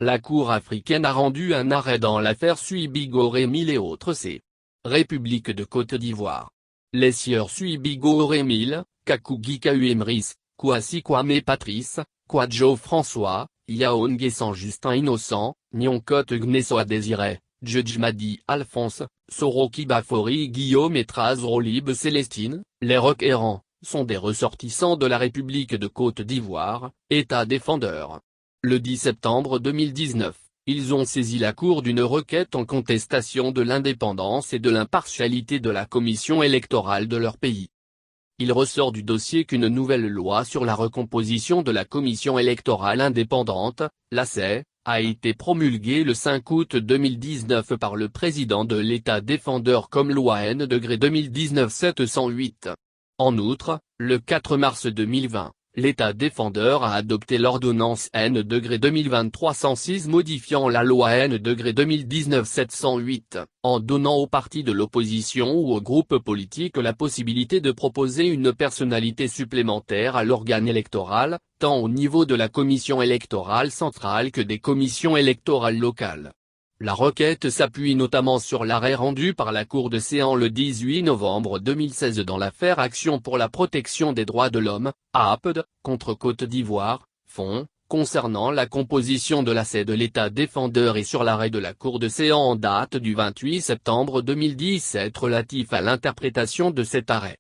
La Cour africaine a rendu un arrêt dans l'affaire Suibigo Rémil et autres c. République de Côte d'Ivoire. Les sieurs Suibigo Rémil, Kakugi Emrys, Kouassi Kwame Patrice, Kwadjo François, Yaoundé San Justin Innocent, Nyonkot Gnesoa Désiré, Djedjmadi Alphonse, Soroki Bafori Guillaume et Traz Rolib Célestine, les requérants, sont des ressortissants de la République de Côte d'Ivoire, État défendeur. Le 10 septembre 2019, ils ont saisi la Cour d'une requête en contestation de l'indépendance et de l'impartialité de la commission électorale de leur pays. Il ressort du dossier qu'une nouvelle loi sur la recomposition de la commission électorale indépendante, l'ACE, a été promulguée le 5 août 2019 par le président de l'État défendeur comme loi N-2019-708. En outre, le 4 mars 2020, l'État défendeur a adopté l'ordonnance N-2023-106 modifiant la loi N-2019-708, en donnant aux partis de l'opposition ou aux groupes politiques la possibilité de proposer une personnalité supplémentaire à l'organe électoral, tant au niveau de la commission électorale centrale que des commissions électorales locales. La requête s'appuie notamment sur l'arrêt rendu par la Cour de Séan le 18 novembre 2016 dans l'affaire Action pour la protection des droits de l'homme, APD, contre Côte d'Ivoire, FON, concernant la composition de l'ACE de l'État défendeur et sur l'arrêt de la Cour de Séan en date du 28 septembre 2017 relatif à l'interprétation de cet arrêt.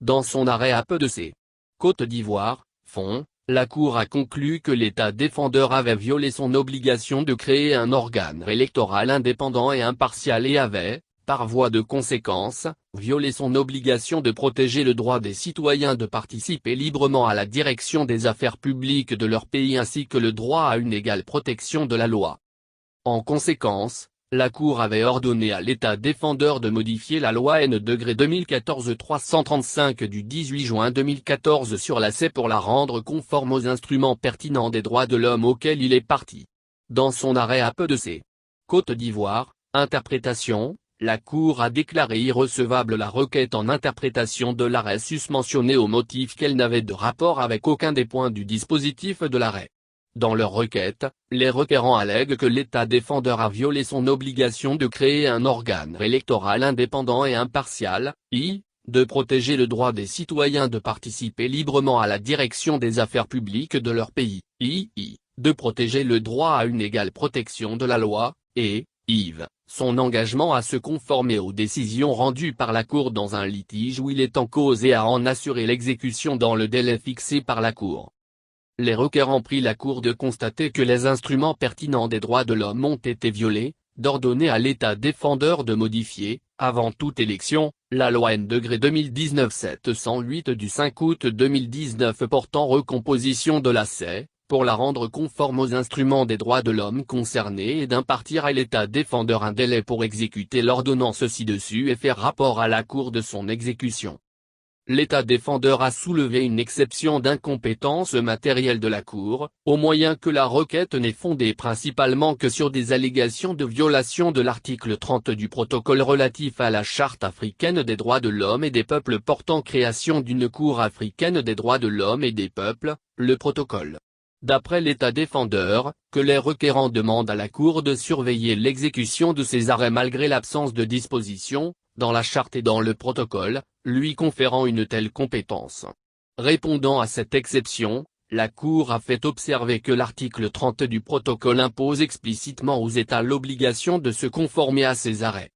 Dans son arrêt APD-C. Côte d'Ivoire, FON, la Cour a conclu que l'État défendeur avait violé son obligation de créer un organe électoral indépendant et impartial et avait, par voie de conséquence, violé son obligation de protéger le droit des citoyens de participer librement à la direction des affaires publiques de leur pays ainsi que le droit à une égale protection de la loi. En conséquence, la Cour avait ordonné à l'État défendeur de modifier la loi N-2014-335 du 18 juin 2014 sur l'ACE pour la rendre conforme aux instruments pertinents des droits de l'homme auxquels il est partie. Dans son arrêt APD-C. Côte d'Ivoire, interprétation, la Cour a déclaré irrecevable la requête en interprétation de l'arrêt susmentionné au motif qu'elle n'avait de rapport avec aucun des points du dispositif de l'arrêt. Dans leur requête, les requérants allèguent que l'État défendeur a violé son obligation de créer un organe électoral indépendant et impartial, de protéger le droit des citoyens de participer librement à la direction des affaires publiques de leur pays, de protéger le droit à une égale protection de la loi, et, son engagement à se conformer aux décisions rendues par la Cour dans un litige où il est en cause et à en assurer l'exécution dans le délai fixé par la Cour. Les requérants prient la Cour de constater que les instruments pertinents des droits de l'homme ont été violés, d'ordonner à l'État défendeur de modifier, avant toute élection, la loi N-2019-708 du 5 août 2019 portant recomposition de l'ACE, pour la rendre conforme aux instruments des droits de l'homme concernés et d'impartir à l'État défendeur un délai pour exécuter l'ordonnance ci-dessus et faire rapport à la Cour de son exécution. L'État défendeur a soulevé une exception d'incompétence matérielle de la Cour, au moyen que la requête n'est fondée principalement que sur des allégations de violation de l'article 30 du protocole relatif à la Charte africaine des droits de l'homme et des peuples portant création d'une Cour africaine des droits de l'homme et des peuples, le protocole. D'après l'État défendeur, que les requérants demandent à la Cour de surveiller l'exécution de ces arrêts malgré l'absence de dispositions, dans la charte et dans le protocole, lui conférant une telle compétence. Répondant à cette exception, la Cour a fait observer que l'article 30 du protocole impose explicitement aux États l'obligation de se conformer à ces arrêts.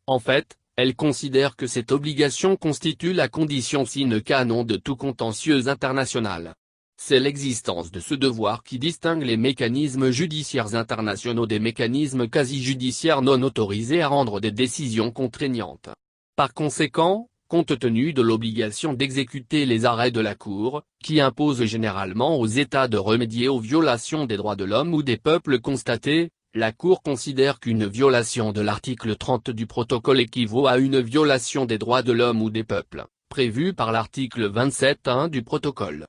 En fait, elle considère que cette obligation constitue la condition sine qua non de tout contentieux international. C'est l'existence de ce devoir qui distingue les mécanismes judiciaires internationaux des mécanismes quasi-judiciaires non autorisés à rendre des décisions contraignantes. Par conséquent, compte tenu de l'obligation d'exécuter les arrêts de la Cour, qui impose généralement aux États de remédier aux violations des droits de l'homme ou des peuples constatées, la Cour considère qu'une violation de l'article 30 du protocole équivaut à une violation des droits de l'homme ou des peuples, prévue par l'article 27.1 du protocole.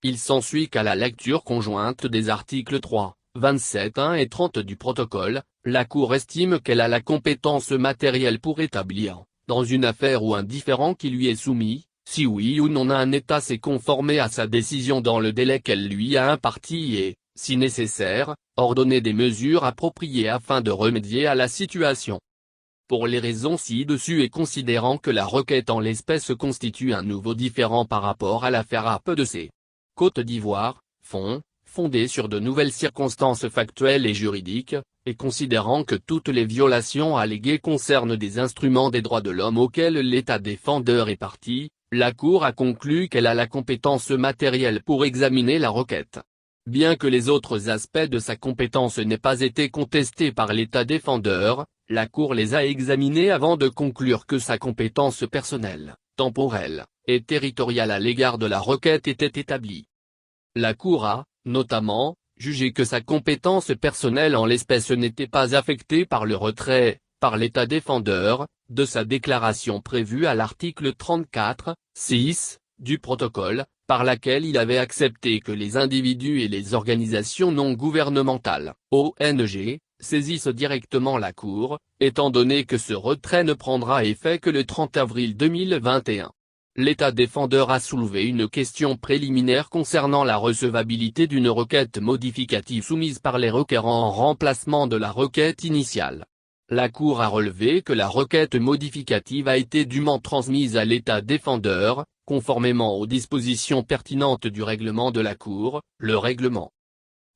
Il s'ensuit qu'à la lecture conjointe des articles 3, 27.1 et 30 du protocole, la Cour estime qu'elle a la compétence matérielle pour établir, dans une affaire ou un différend qui lui est soumis, si oui ou non un État s'est conformé à sa décision dans le délai qu'elle lui a imparti et, si nécessaire, ordonner des mesures appropriées afin de remédier à la situation. Pour les raisons ci-dessus et considérant que la requête en l'espèce constitue un nouveau différend par rapport à l'affaire APDC Côte d'Ivoire, fondée sur de nouvelles circonstances factuelles et juridiques, et considérant que toutes les violations alléguées concernent des instruments des droits de l'homme auxquels l'État défendeur est partie, la Cour a conclu qu'elle a la compétence matérielle pour examiner la requête. Bien que les autres aspects de sa compétence n'aient pas été contestés par l'État défendeur, la Cour les a examinés avant de conclure que sa compétence personnelle, temporelle, et territoriale à l'égard de la requête était établie. La Cour a, notamment, jugé que sa compétence personnelle en l'espèce n'était pas affectée par le retrait, par l'État défendeur, de sa déclaration prévue à l'article 34.6, du protocole, par laquelle il avait accepté que les individus et les organisations non gouvernementales, ONG, saisissent directement la Cour, étant donné que ce retrait ne prendra effet que le 30 avril 2021. L'État défendeur a soulevé une question préliminaire concernant la recevabilité d'une requête modificative soumise par les requérants en remplacement de la requête initiale. La Cour a relevé que la requête modificative a été dûment transmise à l'État défendeur, conformément aux dispositions pertinentes du règlement de la Cour, le règlement.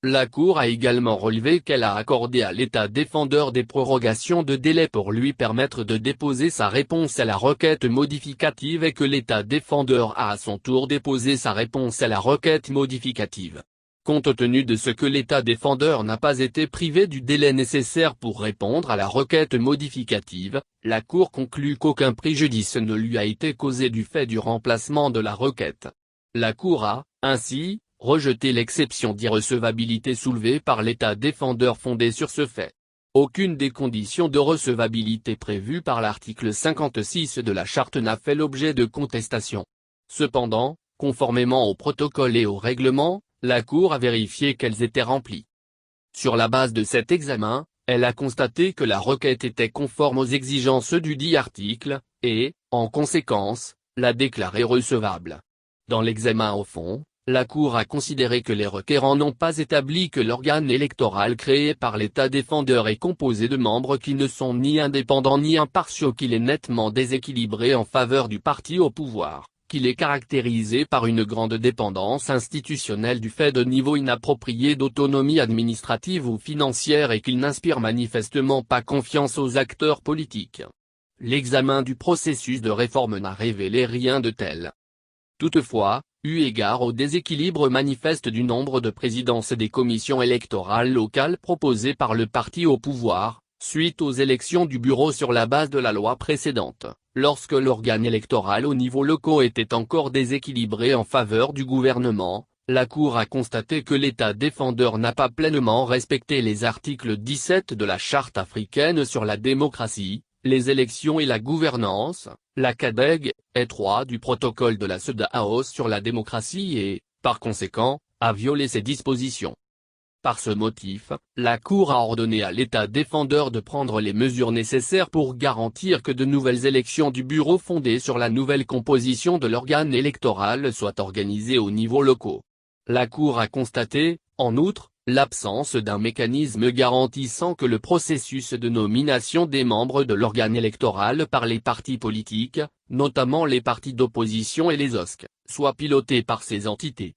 La Cour a également relevé qu'elle a accordé à l'État défendeur des prorogations de délai pour lui permettre de déposer sa réponse à la requête modificative et que l'État défendeur a à son tour déposé sa réponse à la requête modificative. Compte tenu de ce que l'État défendeur n'a pas été privé du délai nécessaire pour répondre à la requête modificative, la Cour conclut qu'aucun préjudice ne lui a été causé du fait du remplacement de la requête. La Cour a, ainsi, rejeté l'exception d'irrecevabilité soulevée par l'État défendeur fondée sur ce fait. Aucune des conditions de recevabilité prévues par l'article 56 de la Charte n'a fait l'objet de contestation. Cependant, conformément au protocole et au règlement, la Cour a vérifié qu'elles étaient remplies. Sur la base de cet examen, elle a constaté que la requête était conforme aux exigences du dit article, et, en conséquence, l'a déclarée recevable. Dans l'examen au fond, la Cour a considéré que les requérants n'ont pas établi que l'organe électoral créé par l'État défendeur est composé de membres qui ne sont ni indépendants ni impartiaux, qu'il est nettement déséquilibré en faveur du parti au pouvoir, qu'il est caractérisé par une grande dépendance institutionnelle du fait de niveaux inappropriés d'autonomie administrative ou financière et qu'il n'inspire manifestement pas confiance aux acteurs politiques. L'examen du processus de réforme n'a révélé rien de tel. Toutefois, eu égard au déséquilibre manifeste du nombre de présidences des commissions électorales locales proposées par le parti au pouvoir, suite aux élections du bureau sur la base de la loi précédente, lorsque l'organe électoral au niveau local était encore déséquilibré en faveur du gouvernement, la Cour a constaté que l'État défendeur n'a pas pleinement respecté les articles 17 de la Charte africaine sur la démocratie, les élections et la gouvernance, la CADEG, et 3 du protocole de la CEDEAO sur la démocratie et, par conséquent, a violé ces dispositions. Par ce motif, la Cour a ordonné à l'État défendeur de prendre les mesures nécessaires pour garantir que de nouvelles élections du bureau fondées sur la nouvelle composition de l'organe électoral soient organisées au niveau local. La Cour a constaté, en outre, l'absence d'un mécanisme garantissant que le processus de nomination des membres de l'organe électoral par les partis politiques, notamment les partis d'opposition et les OSC, soit piloté par ces entités.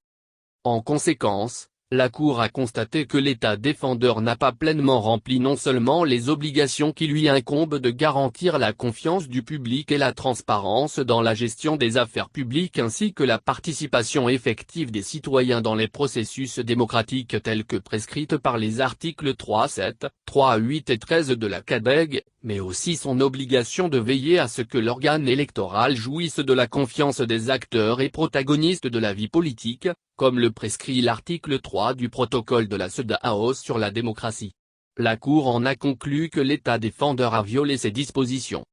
En conséquence, la Cour a constaté que l'État défendeur n'a pas pleinement rempli non seulement les obligations qui lui incombent de garantir la confiance du public et la transparence dans la gestion des affaires publiques ainsi que la participation effective des citoyens dans les processus démocratiques tels que prescrites par les articles 3.7, 3.8 et 13 de la CADEG, mais aussi son obligation de veiller à ce que l'organe électoral jouisse de la confiance des acteurs et protagonistes de la vie politique, comme le prescrit l'article 3 du protocole de la CEDEAO sur la démocratie. La Cour en a conclu que l'État défendeur a violé ces dispositions.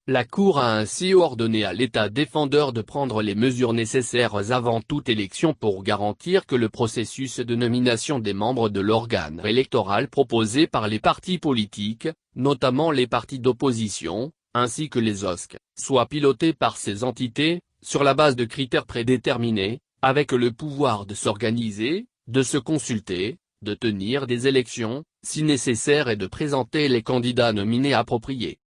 La Cour a ainsi ordonné à l'État défendeur de prendre les mesures nécessaires avant toute élection pour garantir que le processus de nomination des membres de l'organe électoral proposé par les partis politiques, notamment les partis d'opposition, ainsi que les OSC, soit piloté par ces entités, sur la base de critères prédéterminés, avec le pouvoir de s'organiser, de se consulter, de tenir des élections, si nécessaire et de présenter les candidats nominés appropriés.